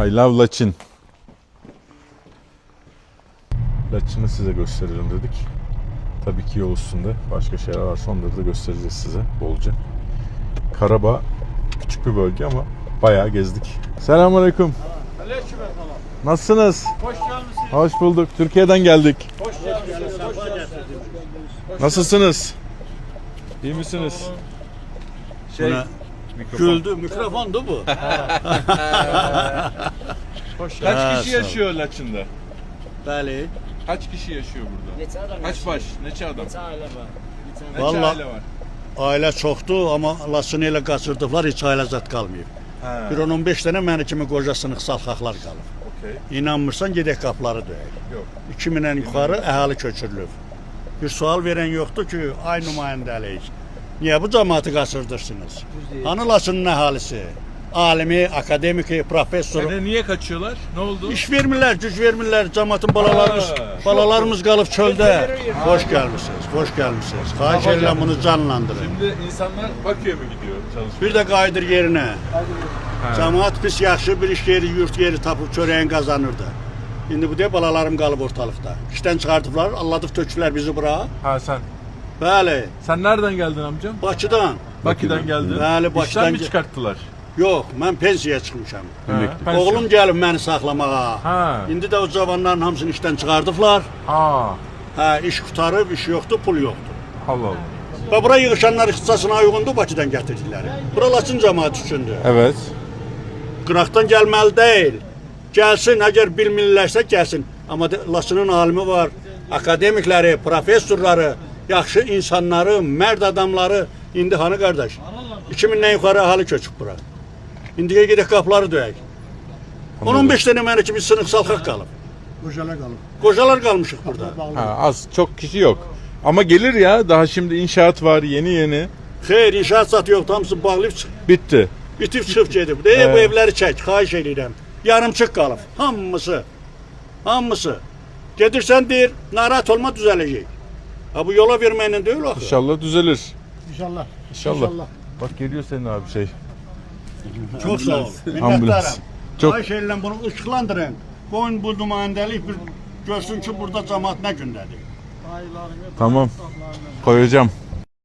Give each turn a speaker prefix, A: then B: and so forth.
A: I love Laçin. Laçin'i size gösterelim dedik. Tabii ki yol üstünde başka şeyler varsa onları da göstereceğiz size bolca. Karabağ küçük bir bölge ama bayağı gezdik. Selamünaleyküm. Nasılsınız?
B: Hoş geldiniz.
A: Hoş bulduk. Türkiye'den geldik.
B: Hoş geldiniz.
A: Nasılsınız? İyi misiniz?
C: Güldü, mikrofondu bu.
A: Kaç kişi yaşıyor Laçın'da?
C: Bəli.
A: Kaç kişi yaşıyor burada?
B: Neçə adam?
A: Kaç baş? Neçə adam?
B: Neçə ailə var?
A: Neçə
C: Vallahi-
A: aile var?
C: Ailə çoxdur, amma Laçını elə qaçırdıqlar, heç ailə zət qalmayıb.
A: Ha.
C: Bir 10-15 dənə məni kimi qoca sınıq salxaqlar qalıb.
A: Okey.
C: İnanmırsan, gedək qapıları döyək.
A: Yok.
C: 2000-dən yuxarı əhali köçürülüb. Bir sual verən yoxdur ki, ay nümayəndəlik. Niyə bu cəmaatı qaçırdırsınız? Hani Laçının əhalisi? Alimi, akademiki, professoru.
A: Yani niye kaçıyorlar? Ne oldu?
C: İş vermirlər, güc vermirlər. Cəmaatın balalarımız qalıb çöldə. Xoş gəlmisiniz, xoş gəlmisiniz. Xahiş edirəm bunu canlandırın.
A: Şimdi insanlar Bakü'ye mi gidiyor çalışmaya?
C: Bir də qayıdır yerinə. Cəmaat pis yaxşı bir iş yeri, yurt yeri tapıb çörəyin qazanırdı. İndi bu deyə balalarım qalıb ortalıqda. İşdən çıxardıblar, alladıb tökülər bizi bura.
A: Ha sen.
C: Bəli,
A: Sen nereden geldin amcam?
C: Bakıdan.
A: Bakü'den geldin.
C: Bəli,
A: İşten
C: Bakıdan
A: mi çıkarttılar?
C: Yox, mən pensiyaya çıxmışam.
A: Pensiyon.
C: Oğlum gəlib məni saxlamağa.
A: Ha.
C: İndi də o cavanların hamısını işdən çıxardıblar.
A: Ha.
C: Hə, iş qutarıb, iş yoxdur, pul yoxdur.
A: Allah Allah.
C: Və bura yığışanlar ixtisasına uyğundur, Bakıdan gətirdilər. Bura Laçın cəmaəti üçündür.
A: Evet.
C: Qıraqdan gəlməli deyil. Gəlsin, əgər bilmirlərsə gəlsin. Amma Laçının alimi var, akademikləri, professorları, yaxşı insanları, mərd adamları. İndi hanı qardaş? 2000-dən yuxarı əhali köçüb bura. İndiyə gedək qapıları döyək. 10-15 dənə mənə kimi sınıq salxaq qalıb.
D: Qocalar qalıb.
C: Qocalar qalmışıq burada.
A: Ha, az çok kişi yok. Ama gelir ya, daha şimdi inşaat var yeni.
C: Xeyr, inşaat satı yoxdur, hamısı bağlayıb
A: Bitti.
C: bitib çıxıb gedib. Bu evləri çək, xahiş edirəm. Yarımçıq qalıb, hamısı. Hamısı. Gedirsən deyir, narahat olma düzələcək. Ha bu yola verməklə deyil axı.
A: İnşallah düzelir.
D: İnşallah.
A: İnşallah. Bak geliyor senin abi şey.
C: Çox sağ ol.
A: Ambulans.
C: Minnətdaram.
A: Çok
C: Xahiş edirəm bunu ışıqlandırın. Qoyun bu nümayəndəlik bir görsün ki burada cəmaat nə gündədir.
A: tamam. Koyacağım.